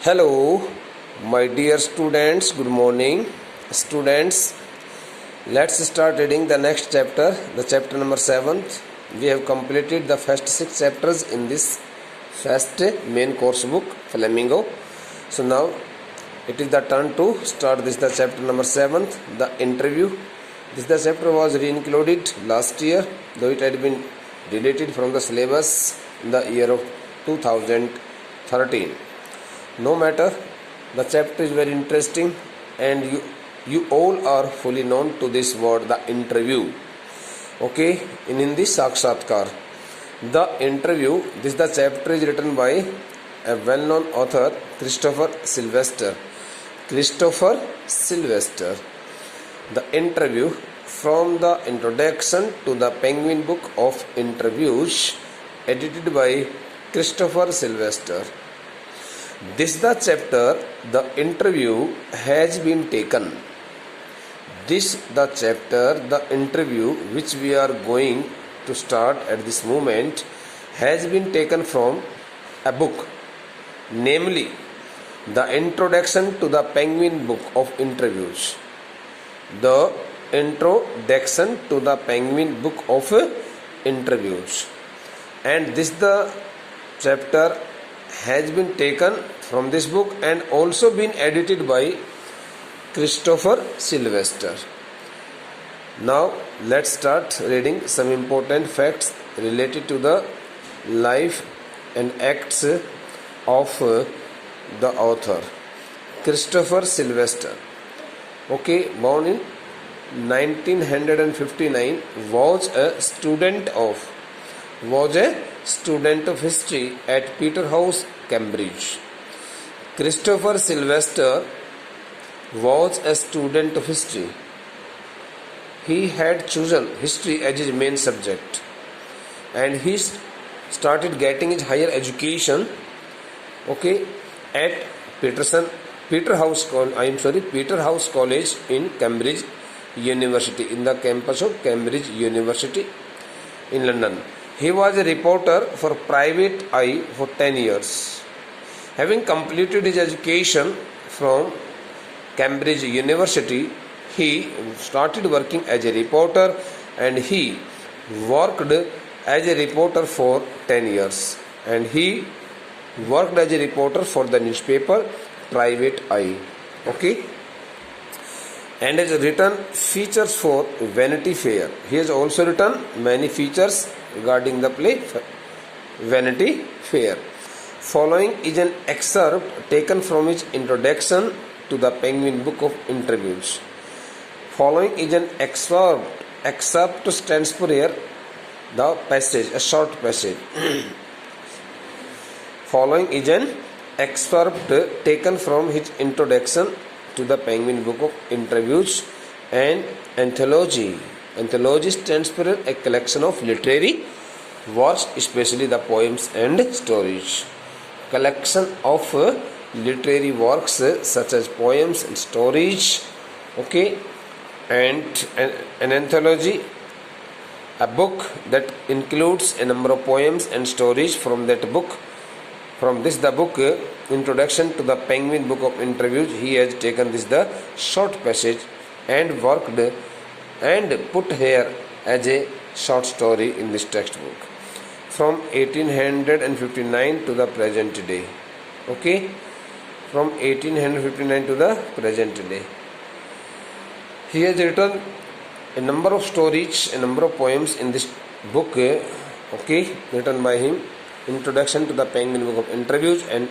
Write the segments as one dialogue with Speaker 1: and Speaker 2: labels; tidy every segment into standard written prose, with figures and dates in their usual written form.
Speaker 1: Hello, my dear students. Good morning, students. Let's start reading the next chapter, the chapter number 7th. We have completed the first 6 chapters in this first main course book, Flamingo. So now it is the turn to start this the chapter number 7th, the interview. This the chapter was re-included last year, though it had been deleted from the syllabus in the year of 2013. No matter, the chapter is very interesting and you all are fully known to this word, the interview. Okay, in Hindi, Sakshatkar. The interview, this the chapter is written by a well-known author, Christopher Sylvester. Christopher Sylvester. The interview, from the introduction to the Penguin Book of Interviews, edited by Christopher Sylvester. This the chapter, the interview has been taken. This the chapter, the interview which we are going to start at this moment has been taken from a book, namely the introduction to the Penguin Book of Interviews. The introduction to the Penguin Book of Interviews. And this the chapter has been taken from this book and also been edited by Christopher Sylvester. Now let's start reading some important facts related to the life and acts of the author Christopher Sylvester. Okay, born in 1959, was a student of history at Peterhouse, Cambridge. Christopher Sylvester was a student of history. He had chosen history as his main subject, and he started getting his higher education at Peterhouse College in Cambridge University, in the campus of Cambridge University in London. He was a reporter for Private Eye for 10 years. Having completed his education from Cambridge University, he started working as a reporter, and he worked as a reporter for 10 years. And he worked as a reporter for the newspaper Private Eye. Okay? And has written features for Vanity Fair. He has also written many features regarding the play Vanity Fair. Following is an excerpt taken from his introduction to the Penguin Book of Interviews. Following is an excerpt stands for here the passage, a short passage. Following is an excerpt taken from his introduction to the Penguin Book of Interviews, and anthology. Anthology stands for a collection of literary works, especially the poems and stories. Collection of literary works such as poems and stories. Okay, and an anthology, a book that includes a number of poems and stories from that book. From this the book Introduction to the Penguin Book of Interviews, he has taken this the short passage and worked and put here as a short story in this textbook from 1859 to the present day. Okay, from 1859 to the present day. He has written a number of stories, a number of poems in this book, written by him, Introduction to the Penguin Book of Interviews, and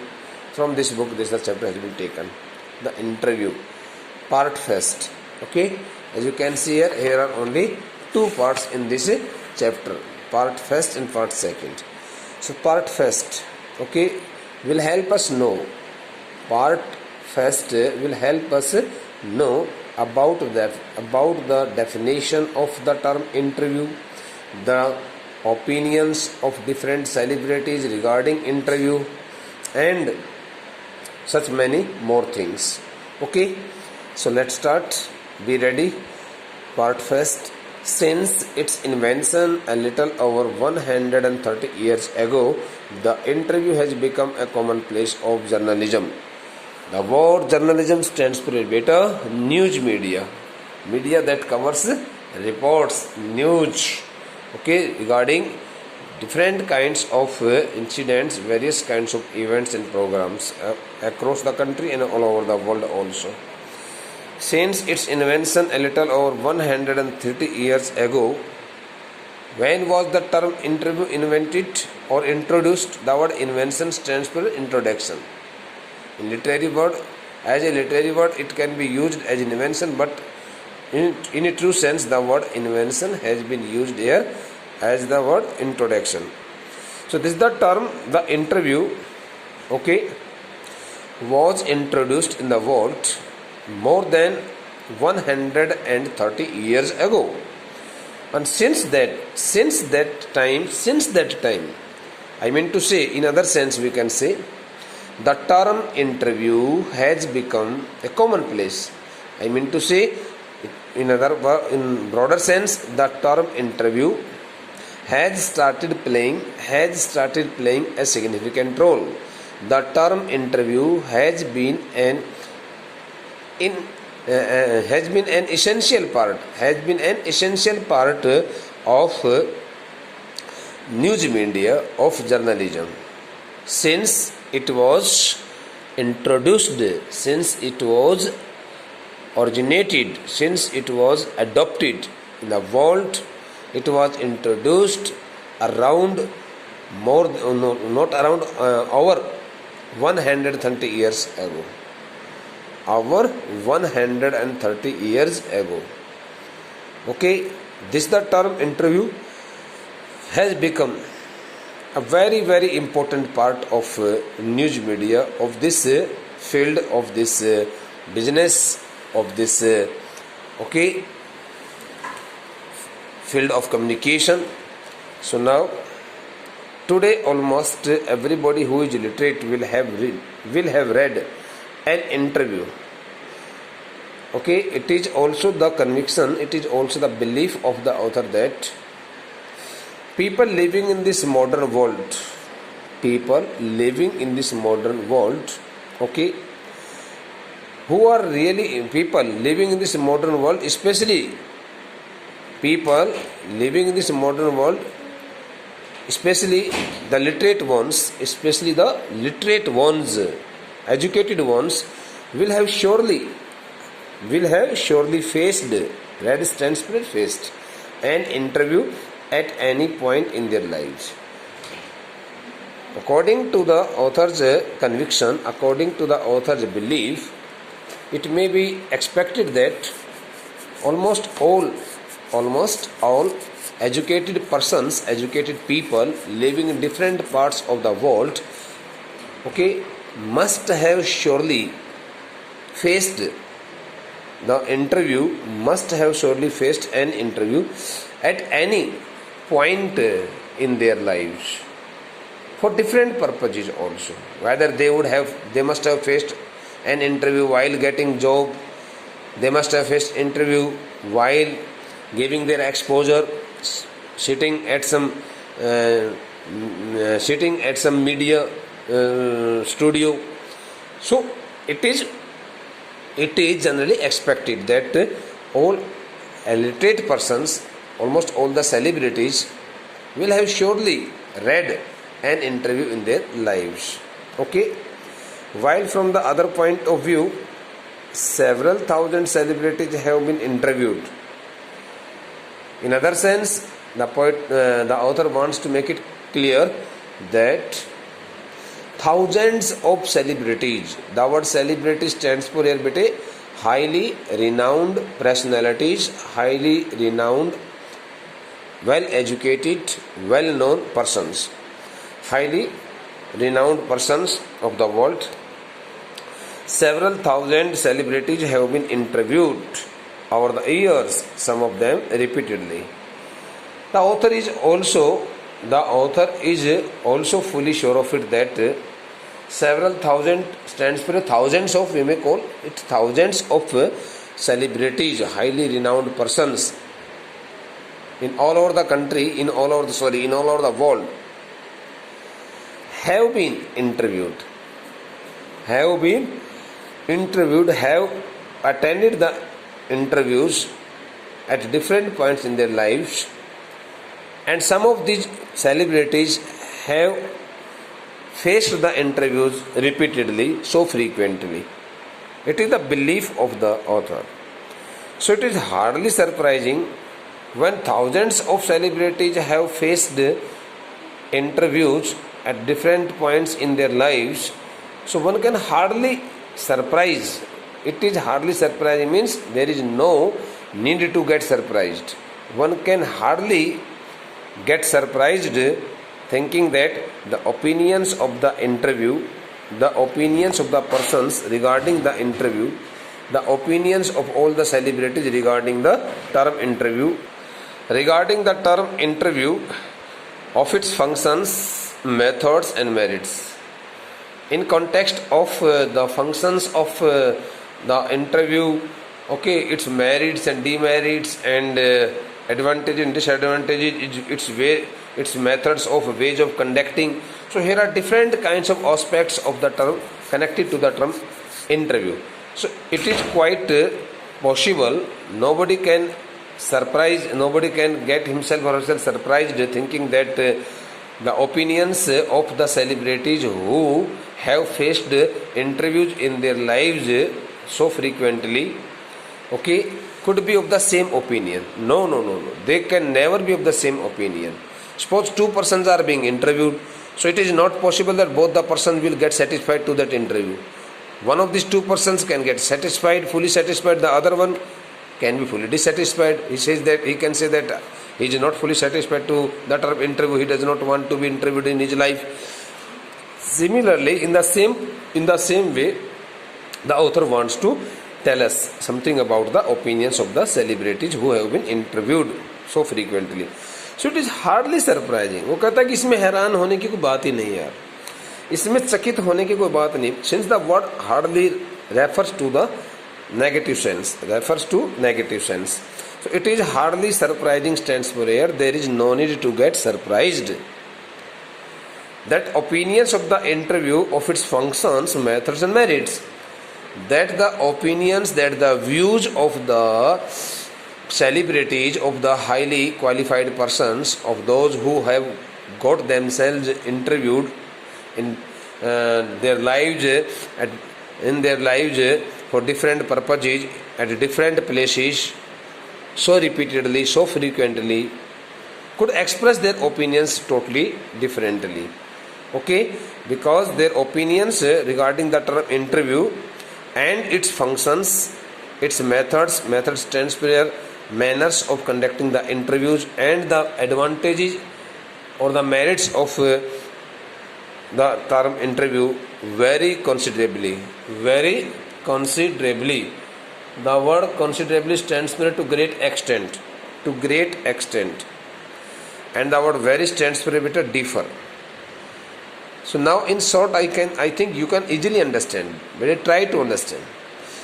Speaker 1: from this book this chapter has been taken, the interview, part first. Okay, as you can see here are only 2 parts in this chapter, part first and part second. So part first, will help us know, part first will help us know about the definition of the term interview, the opinions of different celebrities regarding interview, and such many more things. Okay, so let's start. Be ready. Part first. Since its invention a little over 130 years ago, the interview has become a commonplace of journalism. The word journalism stands for beta news media. Media that covers reports, news, okay, regarding different kinds of incidents, various kinds of events and programs across the country and all over the world also. Since its invention a little over 130 years ago, when was the term interview invented or introduced? The word invention stands for introduction. In literary word, as a literary word, it can be used as invention, but in a true sense, the word invention has been used here as the word introduction. So this is the term, the interview, okay, was introduced in the world more than 130 years ago. And since that time, I mean to say, in other sense we can say, the term interview has become a commonplace. I mean to say, in broader sense, the term interview has started playing a significant role. The term interview has been an essential part of news media, of journalism, since it was introduced, since it was originated, since it was adopted in the world. It was introduced around over 130 years ago. Over 130 years ago. Okay, this the term interview has become a very, very important part of news media, of this field, of this business, of this field of communication. So now, today almost everybody who is literate will have read an interview. Okay, it is also the conviction, it is also the belief of the author that people living in this modern world, okay, who are really people living in this modern world, especially people living in this modern world, especially the literate ones, educated ones, will have surely faced, read stands for faced, an interview at any point in their lives. According to the author's conviction, according to the author's belief, it may be expected that almost all educated persons, educated people living in different parts of the world, okay, must have surely faced an interview at any point in their lives, for different purposes also. Whether they must have faced an interview while getting job, they must have faced interview while giving their exposure, sitting at some media studio. So it is generally expected that all illiterate persons, almost all the celebrities, will have surely read an interview in their lives. Okay, while from the other point of view, several thousand celebrities have been interviewed. In other sense, the author wants to make it clear that thousands of celebrities, the word celebrity stands for here bete highly renowned personalities, highly renowned, well educated, well known persons, highly renowned persons of the world. Several thousand celebrities have been interviewed over the years, some of them repeatedly. The author is also fully sure of it that several thousand stands for thousands of, we may call it thousands of celebrities, highly renowned persons in all over the country, in all over the world, have been interviewed interviewed have attended the interviews at different points in their lives, and some of these celebrities have faced the interviews repeatedly, so frequently. It is the belief of the author. So it is hardly surprising when thousands of celebrities have faced interviews at different points in their lives. So one can hardly surprise. It is hardly surprising means there is no need to get surprised. One can hardly get surprised thinking that the opinions of the interview, the opinions of the persons regarding the interview, the opinions of all the celebrities regarding the term interview, of its functions, methods and merits. In context of the functions of the interview, okay, its merits and demerits and advantages and disadvantages, its methods of ways of conducting. So here are different kinds of aspects of the term connected to the term interview. So it is quite possible nobody can get himself or herself surprised thinking that the opinions of the celebrities who have faced interviews in their lives so frequently, okay, could be of the same opinion. No. They can never be of the same opinion. Suppose two persons are being interviewed, so it is not possible that both the persons will get satisfied to that interview. One of these two persons can get satisfied, fully satisfied, the other one can be fully dissatisfied. He can say that he is not fully satisfied to that interview, he does not want to be interviewed in his life. Similarly, in the same way, the author wants to tell us something about the opinions of the celebrities who have been interviewed so frequently. So it is hardly surprising. वो कहता है कि इसमें हैरान होने की कोई बात ही नहीं है यार, इसमें चकित होने की कोई बात नहीं. Since the word hardly refers to the negative sense, so it is hardly surprising stands for here. There is no need to get surprised that opinions of the interview of its functions, methods and merits, that the views of the celebrities, of the highly qualified persons, of those who have got themselves interviewed in their lives for different purposes at different places so repeatedly, so frequently, could express their opinions totally differently. Okay, because their opinions regarding the term interview and its functions, its methods stands for manners of conducting the interviews, and the advantages or the merits of the term interview very considerably. The word considerably stands for to great extent, and the word very stands for a bit differ. So now in short, I think you can easily understand, but try to understand.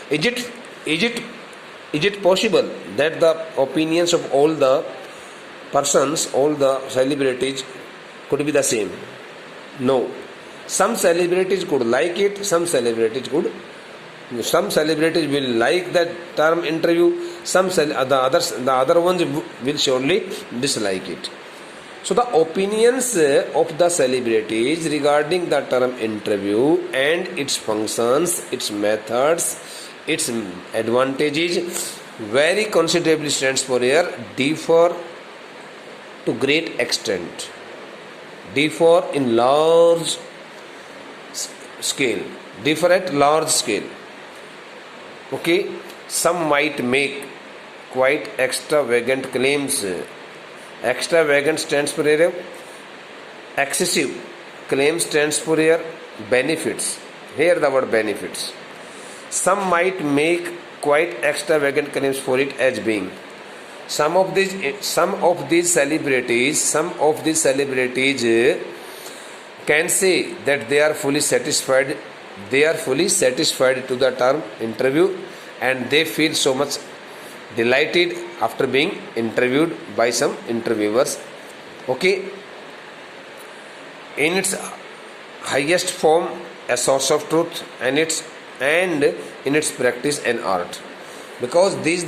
Speaker 1: Is it possible that the opinions of all the persons, all the celebrities could be the same? No. Some celebrities could like it, some celebrities will like that term interview, the other ones will surely dislike it. So the opinions of the celebrities regarding the term interview and its functions, its methods, its advantages very considerably stands for here differ to great extent, differ in large scale, differ at large scale. Okay, some might make quite extravagant claims. Extravagant stands for here excessive, claim stands for here benefits. Here the word benefits. Some might make quite extravagant claims for it as being. Some of these celebrities can say that they are fully satisfied to the term interview, and they feel so much delighted after being interviewed by some interviewers. Okay, in its highest form a source of truth, and its and in its practice and art. Because this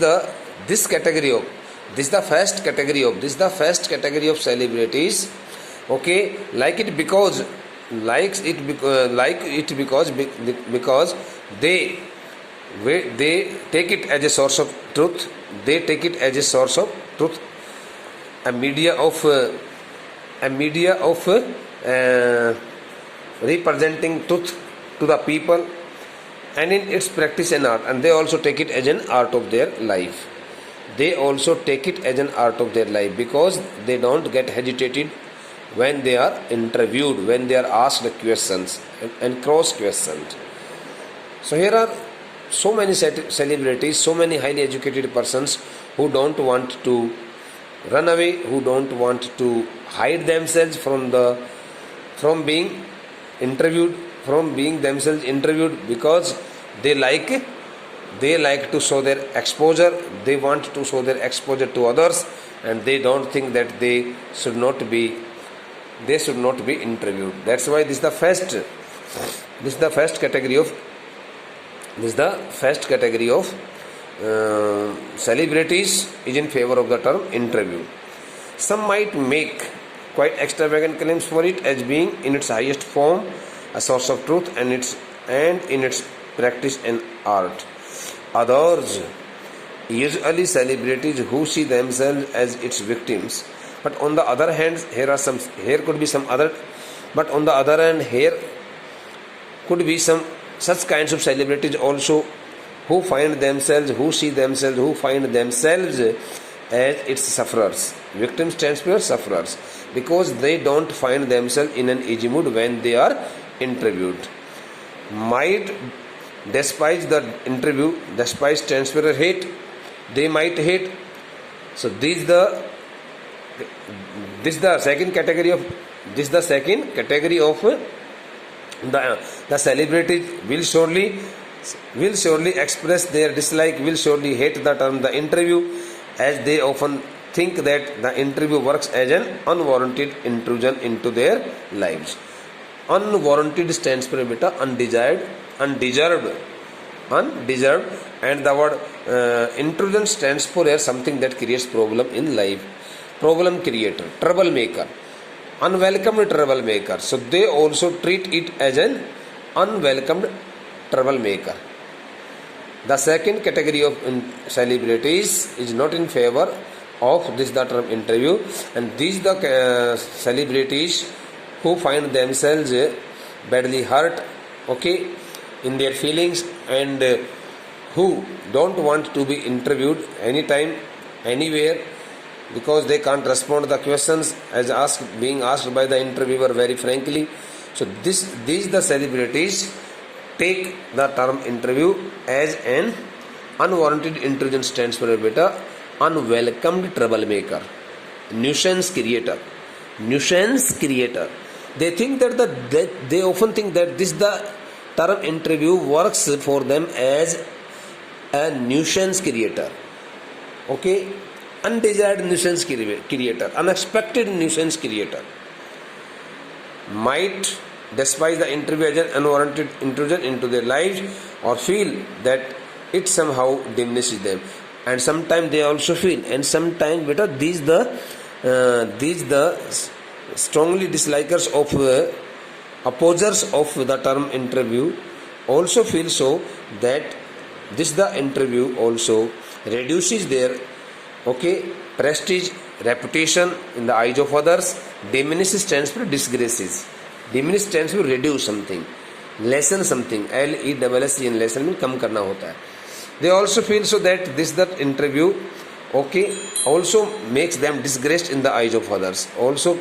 Speaker 1: category of this the first category of celebrities, okay, because they take it as a source of truth. They take it as a source of truth, a media of representing truth to the people, and in its practice and art. And they also take it as an art of their life. Because they don't get hesitated when they are interviewed, when they are asked questions and cross questioned. So here are so many celebrities, so many highly educated persons who don't want to run away, who don't want to hide themselves from being interviewed, because they like to show their exposure. They want to show their exposure to others, and they don't think that they should not be interviewed. That's why this is the first category of celebrities is in favor of the term interview. Some might make quite extravagant claims for it as being in its highest form a source of truth and in its practice and art. Others, usually celebrities who see themselves as its victims, but on the other hand, here could be some such kinds of celebrities also who find themselves as its sufferers. Victim stands for sufferers, because they don't find themselves in an easy mood when they are interviewed. Might despise the interview. Despise stands for hate. They might hate. So this is the second category of the celebrities will surely express their dislike, will surely hate the term the interview, as they often think that the interview works as an unwarranted intrusion into their lives. Unwarranted stands for undeserved, and the word intrusion stands for something that creates problem in life. Problem creator, troublemaker, unwelcomed troublemaker. So they also treat it as an unwelcomed troublemaker. The second category of celebrities is not in favor of the term interview, and these the celebrities who find themselves badly hurt, okay, in their feelings, and who don't want to be interviewed anytime, anywhere, because they can't respond to the questions as being asked by the interviewer very frankly. So these the celebrities take the term interview as an unwarranted intrusion, stands for unwelcomed troublemaker, nuisance creator. They think that they often think that the term interview works for them as a nuisance creator, okay, undesired nuisance creator, unexpected nuisance creator. Might despise the interview as an unwarranted intrusion into their lives, or feel that it somehow diminishes them. And sometimes they also feel, and sometimes these the strongly dislikers of opposers of the term interview also feel so that the interview also reduces their prestige, reputation in the eyes of others. Diminishes stands for disgraces. Diminish stands for reduce something, lessen something. LESSEN, lessen means कम करना होता है. They also feel so that that interview also makes them disgraced in the eyes of others. Also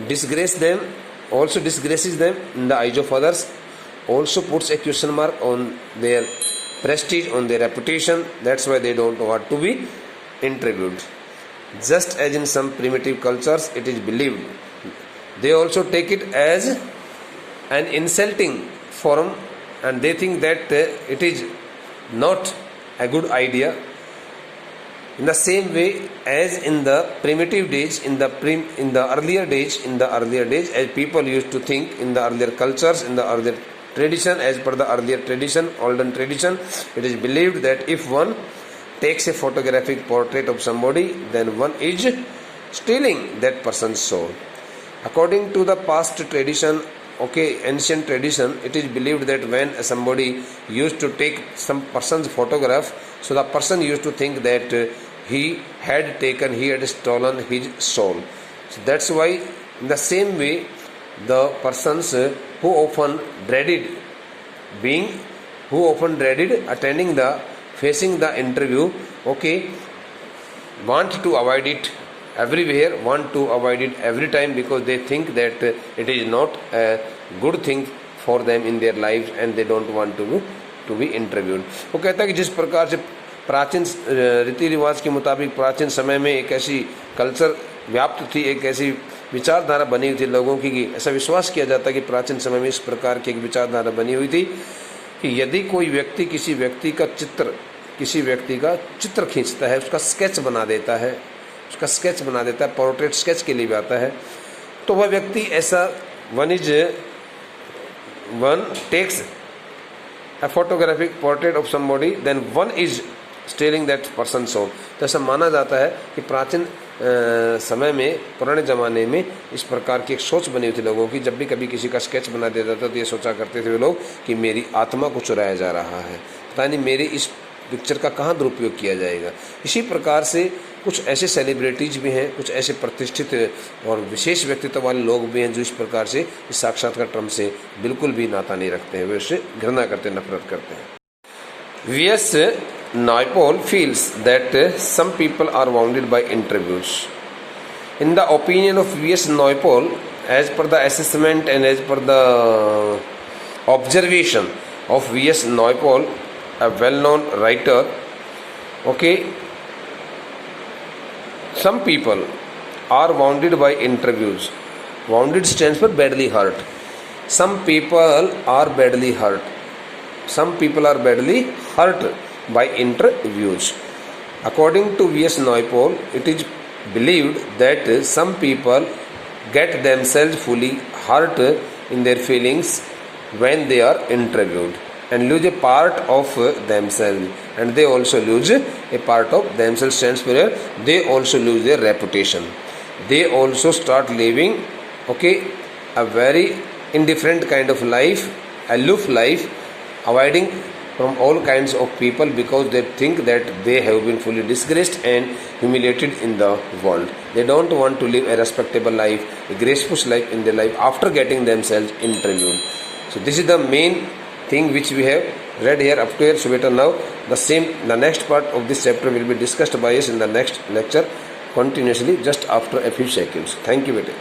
Speaker 1: disgraces them in the eyes of others. Also puts a question mark on their prestige, on their reputation. That's why they don't want to be interviewed. Just as in some primitive cultures it is believed, they also take it as an insulting form, and they think that it is not a good idea. In the same way as in the primitive days, in the earlier days, as people used to think in the earlier cultures, in the tradition, as per the earlier tradition, olden tradition, it is believed that if one takes a photographic portrait of somebody, then one is stealing that person's soul. According to the past tradition, ancient tradition, it is believed that when somebody used to take some person's photograph, so the person used to think that he had stolen his soul. So that's why, in the same way, the persons who often dreaded attending facing the interview, want to avoid it everywhere, want to avoid it every time, because they think that it is not a good thing for them in their lives and they don't want to be interviewed. वो कहता है कि जिस प्रकार से प्राचीन रीति रिवाज के मुताबिक प्राचीन समय में एक ऐसी कल्चर व्याप्त थी, एक ऐसी विचारधारा बनी हुई थी लोगों की, कि ऐसा विश्वास किया जाता है कि प्राचीन समय में इस प्रकार की एक विचारधारा बनी हुई थी कि यदि कोई व्यक्ति किसी व्यक्ति का चित्र खींचता है, उसका स्केच बना देता है, पोर्ट्रेट स्केच के लिए भी आता है, तो वह व्यक्ति ऐसा one takes a photographic portrait of somebody, then one is stealing that person's soul. तो ऐसा माना जाता है कि प्राचीन समय में, पुराने ज़माने में इस प्रकार की एक सोच बनी हुई थी लोगों की, जब भी कभी किसी का स्केच बना देता था तो ये सोचा करते थे वे लोग कि मेरी आत्मा को चुराया जा रहा है, पता नहीं मेरी इस पिक्चर का कहाँ दुरुपयोग किया जाएगा। इसी प्रकार से कुछ ऐसे सेलिब्रिटीज भी हैं, कुछ ऐसे प्रतिष्ठित और विशेष व्यक्तित्व वाले लोग भी हैं जो इस प्रकार से इस साक्षात्कार टर्म से बिल्कुल भी नाता नहीं रखते हैं, वे उससे घृणा करते, नफरत करते हैं। VS. Naipaul feels that some people are wounded by interviews. In the opinion of V.S. Naipaul, as per the assessment and as per the observation of V.S. Naipaul, a well-known writer, some people are wounded by interviews. Wounded stands for badly hurt. Some people are badly hurt. Some people are badly hurt by interviews. According to V.S. Naipaul, it is believed that some people get themselves fully hurt in their feelings when they are interviewed and lose a part of themselves, and they also lose a part of themselves stands for they also lose their reputation. They also start living a very indifferent kind of life, aloof life, avoiding from all kinds of people because they think that they have been fully disgraced and humiliated in the world. They don't want to live a respectable life, a graceful life in their life after getting themselves interviewed. So this is the main thing which we have read here up to here. So better now the next part of this chapter will be discussed by us in the next lecture continuously just after a few seconds. Thank you, beta.